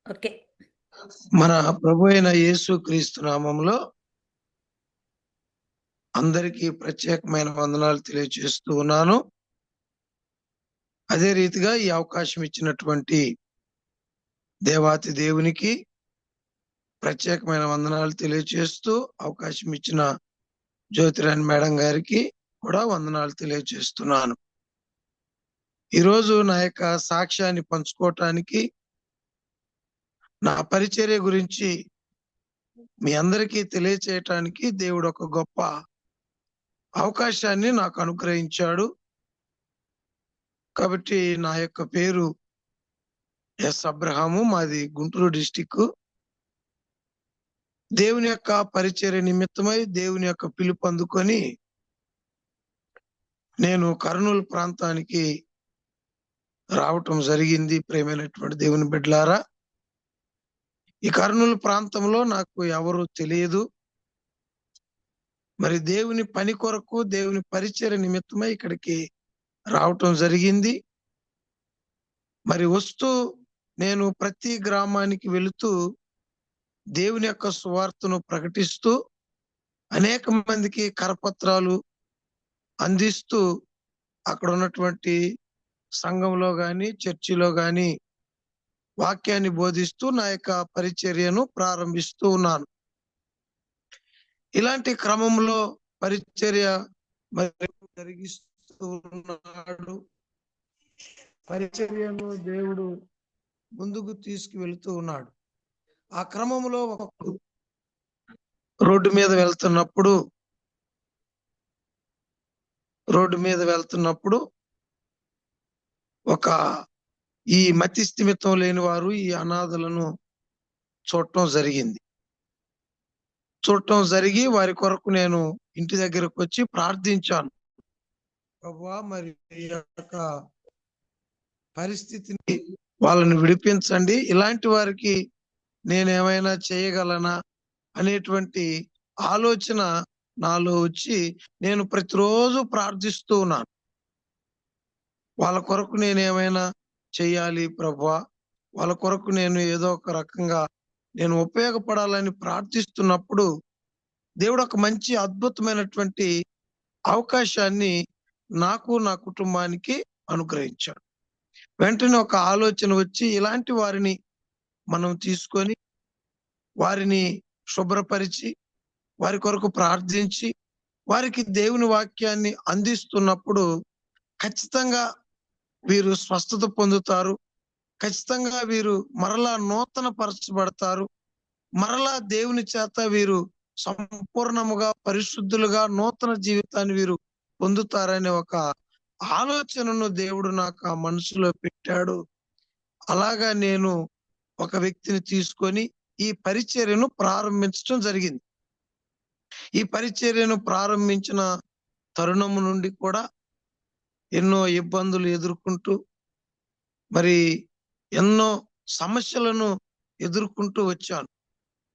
Okay. మన ప్రభు అయిన యేసుక్రీస్తు నామములో అందరికీ ప్రత్యేకమైన వందనాలు తెలియజేస్తూ ఉన్నాను. అదే రీతిగా ఈ అవకాశం ఇచ్చినటువంటి దేవాతి దేవునికి ప్రత్యేకమైన వందనాలు తెలియజేస్తూ, అవకాశం ఇచ్చిన జ్యోతిరాణి మేడం గారికి కూడా వందనాలు తెలియజేస్తున్నాను. ఈరోజు నా యొక్క సాక్ష్యాన్ని పంచుకోవటానికి, నా పరిచర్య గురించి మీ అందరికీ తెలియచేయటానికి దేవుడు ఒక గొప్ప అవకాశాన్ని నాకు అనుగ్రహించాడు. కాబట్టి నా యొక్క పేరు ఎస్ అబ్రహాము, మాది గుంటూరు డిస్టిక్. దేవుని యొక్క పరిచర్య నిమిత్తమై దేవుని యొక్క పిలుపు అందుకొని నేను కర్నూలు ప్రాంతానికి రావటం జరిగింది. ప్రేమైనటువంటి దేవుని బిడ్డలారా, ఈ కర్నూలు ప్రాంతంలో నాకు ఎవరు తెలియదు. మరి దేవుని పని కొరకు, దేవుని పరిచర్య నిమిత్తమై ఇక్కడికి రావటం జరిగింది. మరి వస్తూ నేను ప్రతి గ్రామానికి వెళుతూ దేవుని యొక్క సువార్తను ప్రకటిస్తూ అనేక మందికి కరపత్రాలు అందిస్తూ అక్కడ ఉన్నటువంటి సంఘంలో గాని, చర్చిలో గాని వాక్యాన్ని బోధిస్తూ నా యొక్క పరిచర్యను ప్రారంభిస్తూ ఉన్నాను. ఇలాంటి క్రమంలో పరిచర్య మరి జరిగిస్తూ ఉన్నాడు. పరిచర్యను దేవుడు ముందుకు తీసుకువెళ్తూ ఉన్నాడు. ఆ క్రమంలో ఒక రోడ్డు మీద వెళ్తున్నప్పుడు ఒక ఈ మతి స్థిమితం లేని వారు, ఈ అనాథలను చూడటం జరిగి వారి కొరకు నేను ఇంటి దగ్గరకు వచ్చి ప్రార్థించాను. ప్రభువా, మరి ఈ యొక్క పరిస్థితిని వాళ్ళని విడిపించండి, ఇలాంటి వారికి నేనేమైనా చేయగలనా అనేటువంటి ఆలోచన నాలో వచ్చి నేను ప్రతిరోజు ప్రార్థిస్తూ ఉన్నాను. వాళ్ళ కొరకు నేనేమైనా చెయ్యాలి ప్రభువా, వాళ్ళ కొరకు నేను ఏదో ఒక రకంగా నేను ఉపయోగపడాలని ప్రార్థిస్తున్నప్పుడు దేవుడు ఒక మంచి అద్భుతమైనటువంటి అవకాశాన్ని నాకు, నా కుటుంబానికి అనుగ్రహించాడు. వెంటనే ఒక ఆలోచన వచ్చి, ఇలాంటి వారిని మనం తీసుకొని వారిని శుభ్రపరిచి వారి కొరకు ప్రార్థించి వారికి దేవుని వాక్యాన్ని అందిస్తున్నప్పుడు ఖచ్చితంగా వీరు స్వస్థత పొందుతారు, ఖచ్చితంగా వీరు మరలా నూతన పరచబడతారు, మరలా దేవుని చేత వీరు సంపూర్ణముగా పరిశుద్ధులుగా నూతన జీవితాన్ని వీరు పొందుతారనే ఒక ఆలోచనను దేవుడు నాకు ఆ మనసులో పెట్టాడు. అలాగా నేను ఒక వ్యక్తిని తీసుకొని ఈ పరిచర్యను ప్రారంభించడం జరిగింది. ఈ పరిచర్యను ప్రారంభించిన తరుణము నుండి కూడా ఎన్నో ఇబ్బందులు ఎదుర్కొంటూ, మరి ఎన్నో సమస్యలను ఎదుర్కొంటూ వచ్చాను.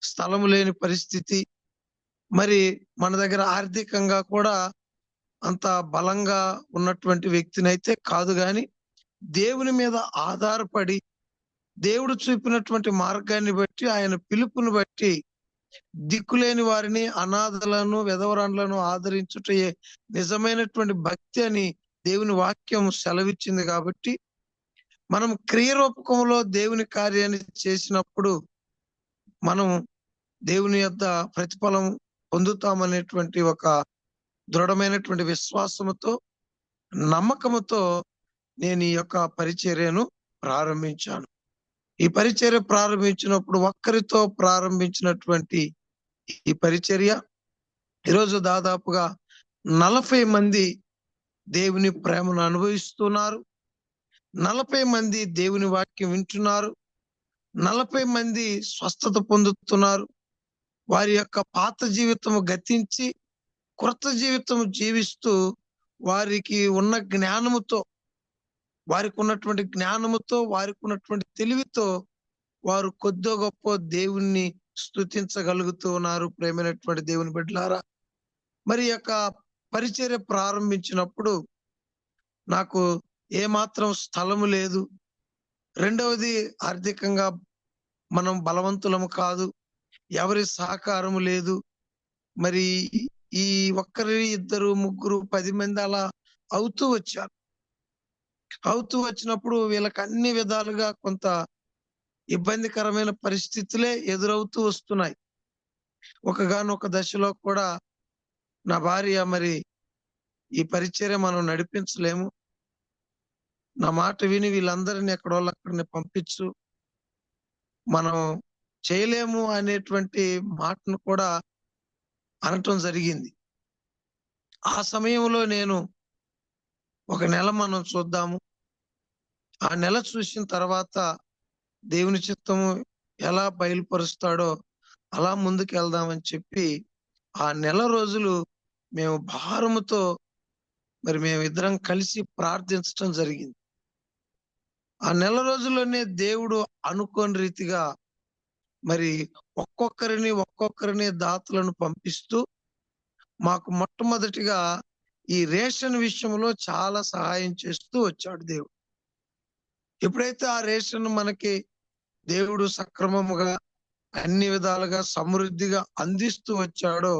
స్థలము లేని పరిస్థితి, మరి మన దగ్గర ఆర్థికంగా కూడా అంత బలంగా ఉన్నటువంటి వ్యక్తినైతే కాదు, గాని దేవుని మీద ఆధారపడి దేవుడు చూపినటువంటి మార్గాన్ని బట్టి, ఆయన పిలుపుని బట్టి దిక్కులేని వారిని, అనాథలను, విధవరాండ్లను ఆదరించుటయే నిజమైనటువంటి భక్తి అని దేవుని వాక్యం సెలవిచ్చింది. కాబట్టి మనం క్రియరూపకంలో దేవుని కార్యాన్ని చేసినప్పుడు మనం దేవుని యొద్ద ప్రతిఫలం పొందుతామనేటువంటి ఒక దృఢమైనటువంటి విశ్వాసముతో, నమ్మకముతో నేను ఈ యొక్క పరిచర్యను ప్రారంభించాను. ఈ పరిచర్య ప్రారంభించినప్పుడు ఒక్కరితో ప్రారంభించినటువంటి ఈ పరిచర్య ఈరోజు దాదాపుగా 40 మంది దేవుని ప్రేమను అనుభవిస్తున్నారు. 40 మంది దేవుని వాక్యం వింటున్నారు. 40 మంది స్వస్థత పొందుతున్నారు. వారి యొక్క పాత జీవితము గతించి క్రొత్త జీవితం జీవిస్తూ వారికి ఉన్న జ్ఞానముతో, వారికి ఉన్నటువంటి తెలివితో వారు కొద్దో గొప్ప దేవుణ్ణి స్తుతించగలుగుతూ ఉన్నారు. ప్రేమైనటువంటి దేవుని బిడ్డలారా, మరి యొక్క పరిచర్య ప్రారంభించినప్పుడు నాకు ఏమాత్రం స్థలము లేదు. రెండవది, ఆర్థికంగా మనం బలవంతులము కాదు, ఎవరి సహకారము లేదు. మరి ఈ ఒక్కరి, ఇద్దరు, ముగ్గురు, 10 మంది అలా అవుతూ వచ్చారు. అవుతూ వచ్చినప్పుడు వీళ్ళకి అన్ని విధాలుగా కొంత ఇబ్బందికరమైన పరిస్థితులే ఎదురవుతూ వస్తున్నాయి. ఒకగానొక దశలో కూడా నా భార్య, మరి ఈ పరిచర్య మనం నడిపించలేము, నా మాట విని వీళ్ళందరిని ఎక్కడోళ్ళు అక్కడిని పంపించు, మనం చేయలేము అనేటువంటి మాటను కూడా అనటం జరిగింది. ఆ సమయంలో నేను ఒక నెల మనం చూద్దాము, ఆ నెల చూసిన తర్వాత దేవుని చిత్తము ఎలా బయలుపరుస్తాడో అలా ముందుకెళ్దామని చెప్పి ఆ నెల రోజులు మేము భారముతో మరి మేమిద్దరం కలిసి ప్రార్థించటం జరిగింది. ఆ నెల రోజుల్లోనే దేవుడు అనుకోని రీతిగా మరి ఒక్కొక్కరిని దాతలను పంపిస్తూ మాకు మొట్టమొదటిగా ఈ రేషన్ విషయంలో చాలా సహాయం చేస్తూ వచ్చాడు దేవుడు. ఎప్పుడైతే ఆ రేషన్ మనకి దేవుడు సక్రమముగా అన్ని విధాలుగా సమృద్ధిగా అందిస్తూ వచ్చాడో,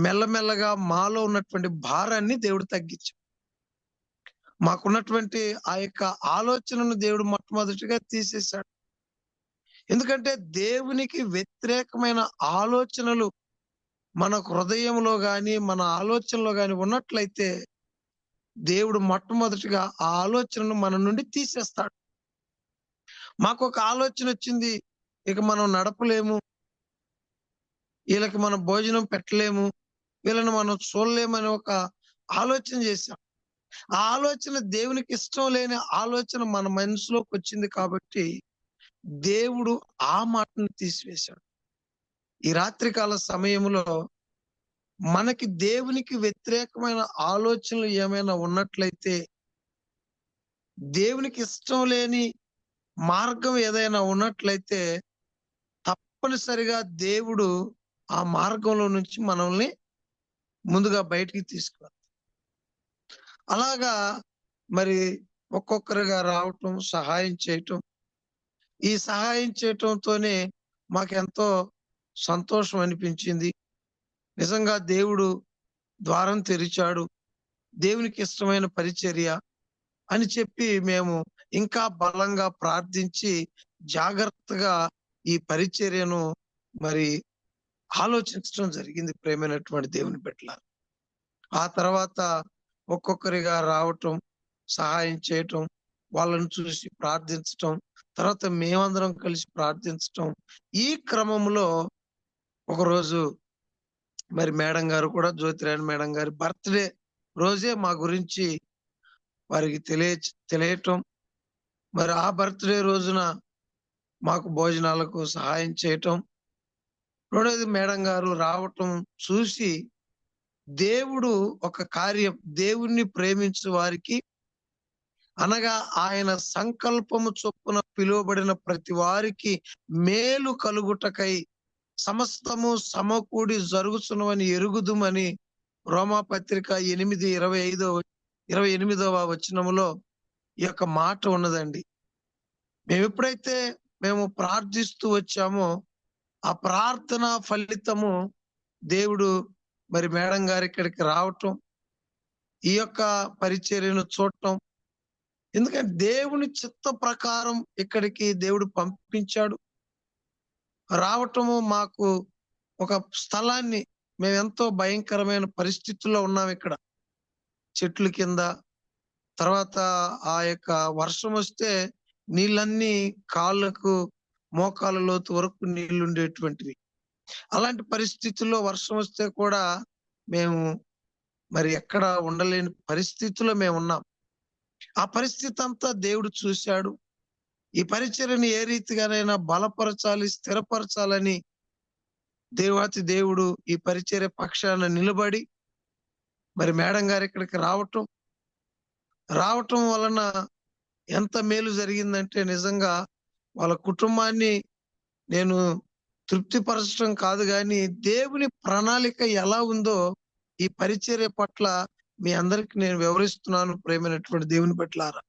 మెల్లమెల్లగా మాలో ఉన్నటువంటి భారాన్ని దేవుడు తగ్గించాడు. మాకున్నటువంటి ఆ యొక్క ఆలోచనను దేవుడు మొట్టమొదటిగా తీసేశాడు. ఎందుకంటే దేవునికి వ్యతిరేకమైన ఆలోచనలు మన హృదయంలో గాని, మన ఆలోచనలో గాని ఉన్నట్లయితే దేవుడు మొట్టమొదటిగా ఆ ఆలోచనను మన నుండి తీసేస్తాడు. మాకొక ఆలోచనొచ్చింది, ఇక మనం నడపలేము, వీళ్ళకి మనం భోజనం పెట్టలేము, వీళ్ళని మనం చూడలేమని ఒక ఆలోచన చేశాం. ఆ ఆలోచన దేవునికి ఇష్టం లేని ఆలోచన మన మనసులోకి వచ్చింది కాబట్టి దేవుడు ఆ మాటను తీసివేశాడు. ఈ రాత్రికాల సమయంలో మనకి దేవునికి వ్యతిరేకమైన ఆలోచనలు ఏమైనా ఉన్నట్లయితే, దేవునికి ఇష్టం లేని మార్గం ఏదైనా ఉన్నట్లయితే తప్పనిసరిగా దేవుడు ఆ మార్గంలో నుంచి మనల్ని ముందుగా బయటికి తీసుకువెళ్తాడు. అలాగా మరి ఒక్కొక్కరుగా రావటం, సహాయం చేయటం. ఈ సహాయం చేయటంతోనే మాకెంతో సంతోషం అనిపించింది. నిజంగా దేవుడు ద్వారం తెరిచాడు, దేవునికి ఇష్టమైన పరిచర్య అని చెప్పి మేము ఇంకా బలంగా ప్రార్థించి జాగ్రత్తగా ఈ పరిచర్యను మరి ఆలోచించడం జరిగింది ప్రియమైనటువంటి దేవుని బిడ్డలారా. ఆ తర్వాత ఒక్కొక్కరిగా రావటం, సహాయం చేయటం, వాళ్ళని చూసి ప్రార్థించటం, తర్వాత మేమందరం కలిసి ప్రార్థించటం. ఈ క్రమంలో ఒకరోజు మరి మేడం గారు కూడా, జ్యోతిరాణి మేడం గారి బర్త్‌డే రోజే మా గురించి వారికి తెలియటం, మరి ఆ బర్త్‌డే రోజున మాకు భోజనాలకు సహాయం చేయటం. రెండోది మేడం గారు రావటం చూసి దేవుడు ఒక కార్యం, దేవుణ్ణి ప్రేమించు వారికి అనగా ఆయన సంకల్పము చొప్పున పిలువబడిన ప్రతి వారికి మేలు కలుగుటకై సమస్తము సమకూడి జరుగుచున్నవని ఎరుగుదుమని రోమాపత్రిక 8:28వ వచనములో ఈ యొక్క మాట ఉన్నదండి. మేము ప్రార్థిస్తూ వచ్చామో ఆ ప్రార్థన ఫలితము దేవుడు మరి మేడం గారు ఇక్కడికి రావటం, ఈ యొక్క పరిచర్యను చూడటం. ఎందుకంటే దేవుని చిత్త ప్రకారం ఇక్కడికి దేవుడు పంపించాడు. రావటము మాకు ఒక స్థలాన్ని, మేమెంతో భయంకరమైన పరిస్థితుల్లో ఉన్నాం ఇక్కడ. చెట్ల కింద, తర్వాత ఆ యొక్క వర్షం వస్తే నీళ్ళన్నీ కాళ్ళకు మోకాళ్ళ లోతు వరకు నీళ్లుండేటువంటివి. అలాంటి పరిస్థితుల్లో వర్షం వస్తే కూడా మేము మరి ఎక్కడ ఉండలేని పరిస్థితిలో మేమున్నాం. ఆ పరిస్థితి అంతా దేవుడు చూశాడు. ఈ పరిచర్యను ఏ రీతిగానైనా బలపరచాలి, స్థిరపరచాలని దేవాతి దేవుడు ఈ పరిచర్య పక్షాన నిలబడి మరి మేడం గారు ఇక్కడికి రావటం వలన ఎంత మేలు జరిగిందంటే, నిజంగా వాళ్ళ కుటుంబాన్ని నేను తృప్తిపరచడం కాదు గాని, దేవుని ప్రణాళిక ఎలా ఉందో ఈ పరిచర్య పట్ల మీ అందరికి నేను వివరిస్తున్నాను ప్రియమైనటువంటి దేవుని బిడ్డలారా.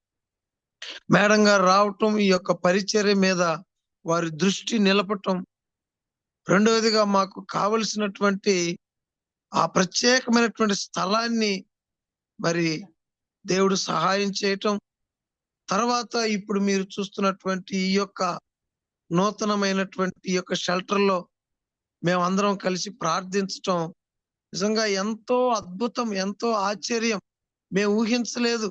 మేడం గారు రావటం, ఈ యొక్క పరిచర్య మీద వారి దృష్టి నిలపటం, రెండవదిగా మాకు కావలసినటువంటి ఆ ప్రత్యేకమైనటువంటి స్థలాన్ని మరి దేవుడు సహాయం చేయటం, తర్వాత ఇప్పుడు మీరు చూస్తున్నటువంటి ఈ యొక్క నూతనమైనటువంటి ఈ యొక్క షెల్టర్‌లో మేమందరం కలిసి ప్రార్థించటం నిజంగా ఎంతో అద్భుతం, ఎంతో ఆశ్చర్యం. మేము ఊహించలేదు.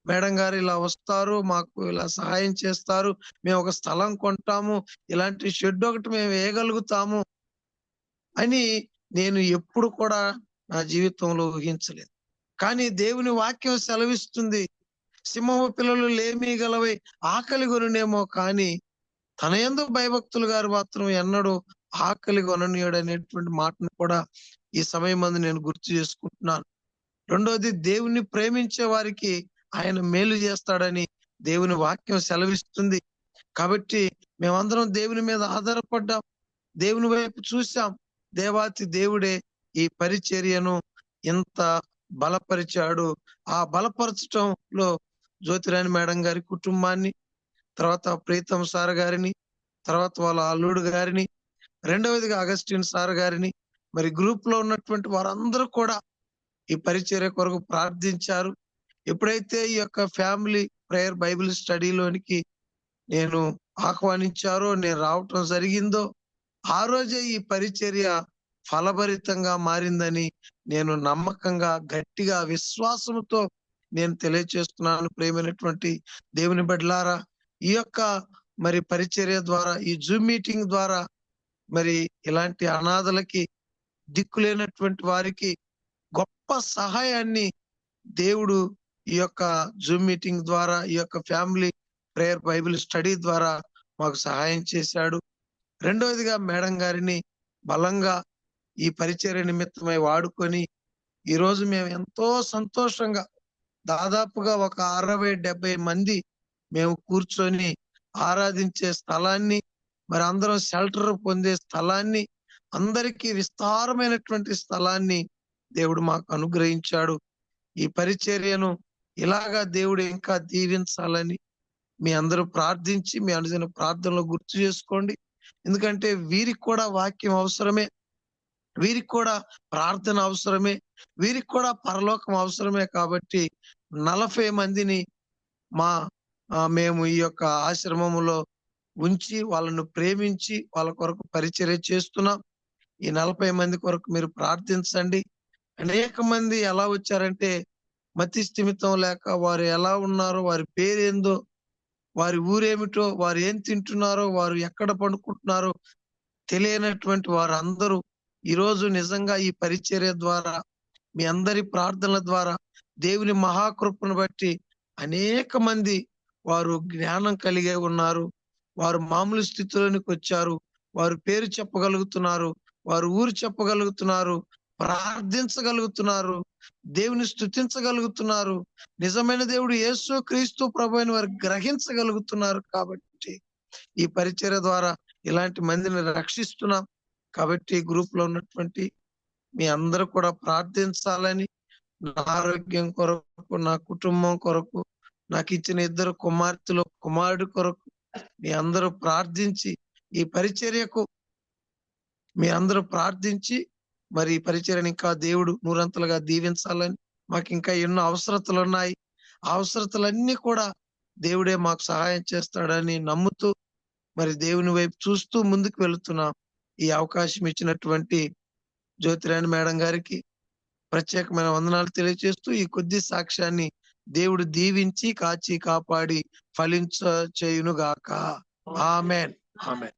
మేడం గారు ఇలా వస్తారు, మాకు ఇలా సహాయం చేస్తారు, మేము ఒక స్థలం కొంటాము, ఇలాంటి షెడ్ ఒకటి మేము వేయగలుగుతాము అని నేను ఎప్పుడు కూడా నా జీవితంలో ఊహించలేదు. కానీ దేవుని వాక్యం సెలవిస్తుంది, సింహపు పిల్లలు లేమి గలవై ఆకలి గొనునేమో కానీ తన యందు భయభక్తులు గారు మాత్రం ఎన్నడూ ఆకలి గొననీయుడు అనేటువంటి మాటను కూడా ఈ సమయమందు నేను గుర్తు చేసుకుంటున్నాను. రెండోది, దేవుణ్ణి ప్రేమించే వారికి ఆయన మేలు చేస్తాడని దేవుని వాక్యం సెలవిస్తుంది. కాబట్టి మేమందరం దేవుని మీద ఆధారపడ్డాం, దేవుని వైపు చూసాం. దేవాతి దేవుడే ఈ పరిచర్యను ఇంత బలపరిచాడు. ఆ బలపరచటంలో జ్యోతిరాణి మేడం గారి కుటుంబాన్ని, తర్వాత ప్రీతం సార్ గారిని, తర్వాత వాళ్ళ అల్లుడు గారిని, రెండవదిగా అగస్టిన్ సార్ గారిని, మరి గ్రూప్ లో ఉన్నటువంటి వారందరూ కూడా ఈ పరిచర్య కొరకు ప్రార్థించారు. ఎప్పుడైతే ఈ యొక్క ఫ్యామిలీ ప్రేయర్ బైబిల్ స్టడీలోనికి నేను ఆహ్వానించారో, నేను రావటం జరిగిందో, ఆ రోజే ఈ పరిచర్య ఫలభరితంగా మారిందని నేను నమ్మకంగా, గట్టిగా, విశ్వాసంతో నేను తెలియచేస్తున్నాను. ప్రియమైనటువంటి దేవుని బిడ్డలారా, ఈ యొక్క మరి పరిచర్య ద్వారా, ఈ జూమ్ మీటింగ్ ద్వారా మరి ఇలాంటి అనాథలకి, దిక్కులేనటువంటి వారికి గొప్ప సహాయాన్ని దేవుడు ఈ యొక్క జూమ్ మీటింగ్ ద్వారా, ఈ యొక్క ఫ్యామిలీ ప్రేయర్ బైబిల్ స్టడీ ద్వారా మాకు సహాయం చేశాడు. రెండవదిగా మేడం గారిని బలంగా ఈ పరిచర్య నిమిత్తమై వాడుకొని ఈరోజు మేము ఎంతో సంతోషంగా, దాదాపుగా ఒక 60-70 మంది మేము కూర్చొని ఆరాధించే స్థలాన్ని, మరి అందరం షెల్టర్ పొందే స్థలాన్ని, అందరికీ విస్తారమైనటువంటి స్థలాన్ని దేవుడు మాకు అనుగ్రహించాడు. ఈ పరిచర్యను ఇలాగా దేవుడు ఇంకా దీవించాలని మీ అందరూ ప్రార్థించి, మీ అనుదిన ప్రార్థనలో గుర్తు చేసుకోండి. ఎందుకంటే వీరికి కూడా వాక్యం అవసరమే, వీరికి కూడా ప్రార్థన అవసరమే, వీరికి కూడా పరలోకం అవసరమే. కాబట్టి 40 మందిని మేము ఈ యొక్క ఆశ్రమములో ఉంచి, వాళ్ళను ప్రేమించి, వాళ్ళ కొరకు పరిచర్య చేస్తున్నాం. ఈ 40 మంది కొరకు మీరు ప్రార్థించండి. అనేక మంది ఎలా వచ్చారంటే, మతి స్థిమితం లేక, వారు ఎలా ఉన్నారో, వారి పేరేందో, వారి ఊరేమిటో, వారు ఏం తింటున్నారో, వారు ఎక్కడ పండుకుంటున్నారో తెలియనటువంటి వారందరూ ఈరోజు నిజంగా ఈ పరిచర్య ద్వారా, మీ అందరి ప్రార్థనల ద్వారా, దేవుని మహాకృపను బట్టి అనేక మంది వారు జ్ఞానం కలిగే ఉన్నారు. వారు మామూలు స్థితిలోనికి వచ్చారు. వారు పేరు చెప్పగలుగుతున్నారు, వారు ఊరు చెప్పగలుగుతున్నారు, ప్రార్థించగలుగుతున్నారు, దేవుని స్తుతించగలుగుతున్నారు. నిజమైన దేవుడు యేసు క్రీస్తు ప్రభు అని వారు గ్రహించగలుగుతున్నారు. కాబట్టి ఈ పరిచర్య ద్వారా ఇలాంటి మందిని రక్షిస్తున్నాం. కాబట్టి గ్రూప్ లో ఉన్నటువంటి మీ అందరూ కూడా ప్రార్థించాలని, నా ఆరోగ్యం కొరకు, నా కుటుంబం కొరకు, నాకు ఇచ్చిన 2 కుమార్తెలు, కుమారుడు కొరకు మీ అందరూ ప్రార్థించి, ఈ పరిచర్యకు మీ అందరూ ప్రార్థించి, మరి ఈ పరిచర్యను ఇంకా దేవుడు నూరంతలుగా దీవించాలని, మాకు ఇంకా ఎన్నో అవసరతలు ఉన్నాయి. ఆ అవసరతలన్నీ కూడా దేవుడే మాకు సహాయం చేస్తాడని నమ్ముతూ, మరి దేవుని వైపు చూస్తూ ముందుకు వెళుతున్నాం. ఈ అవకాశం ఇచ్చినటువంటి జ్యోతిరాణి మేడం గారికి ప్రత్యేకమైన వందనాలు తెలియజేస్తూ, ఈ కొద్ది సాక్ష్యాన్ని దేవుడు దీవించి, కాచి, కాపాడి ఫలించ చేయునుగాక. ఆమేన్. ఆమేన్.